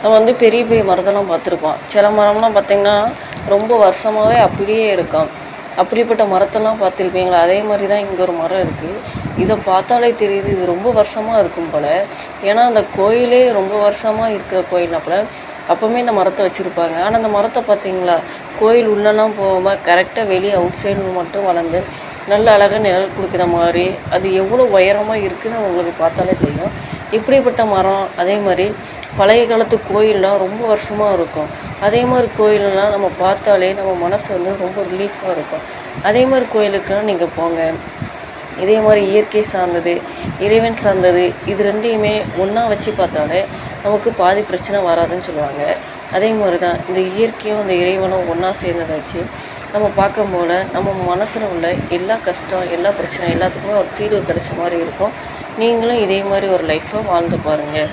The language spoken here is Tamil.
நம்ம வந்து பெரிய பெரிய மரத்தெல்லாம் பார்த்துருப்போம். சில மரம்லாம் பார்த்திங்கன்னா ரொம்ப வருஷமாகவே அப்படியே இருக்கும். அப்படிப்பட்ட மரத்தெல்லாம் பார்த்துருப்பீங்களா? அதே மாதிரி தான் இங்கே ஒரு மரம் இருக்குது. இதை பார்த்தாலே தெரியுது இது ரொம்ப வருஷமாக இருக்கும் போல். ஏன்னா அந்த கோயிலே ரொம்ப வருஷமாக இருக்கிற கோயில்னா போல் அப்போவுமே இந்த மரத்தை வச்சுருப்பாங்க. ஆனால் அந்த மரத்தை பார்த்தீங்களா, கோயில் உள்ளெல்லாம் போகாமல் கரெக்டாக வெளியே அவுட் சைடு மட்டும் வளர்ந்து நல்ல அழகாக நிழல் கொடுக்குற மாதிரி அது எவ்வளோ உயரமாக இருக்குதுன்னு உங்களுக்கு பார்த்தாலே தெரியும். இப்படிப்பட்ட மரம் அதே மாதிரி பழைய காலத்து கோயிலெலாம் ரொம்ப வருஷமாக இருக்கும். அதே மாதிரி கோயிலெலாம் நம்ம பார்த்தாலே நம்ம மனசு வந்து ரொம்ப ரிலீஃபாக இருக்கும். அதே மாதிரி கோயிலுக்கெலாம் நீங்கள் போங்க. இதே மாதிரி இயற்கை சார்ந்தது, இறைவன் சார்ந்தது, இது ரெண்டையுமே ஒன்றா வச்சு பார்த்தாலே நமக்கு பாதி பிரச்சனை வராதுன்னு சொல்லுவாங்க. அதே மாதிரி தான் இந்த இயற்கையும் இந்த இறைவனும் ஒன்றா சேர்ந்ததை வச்சு நம்ம பார்க்கும்போது நம்ம மனசில் உள்ள எல்லா கஷ்டம், எல்லா பிரச்சனை எல்லாத்துக்குமே ஒரு தீர்வு கிடைச்ச மாதிரி இருக்கும். நீங்களும் இதே மாதிரி ஒரு லைஃப்பை வாழ்ந்து பாருங்கள்.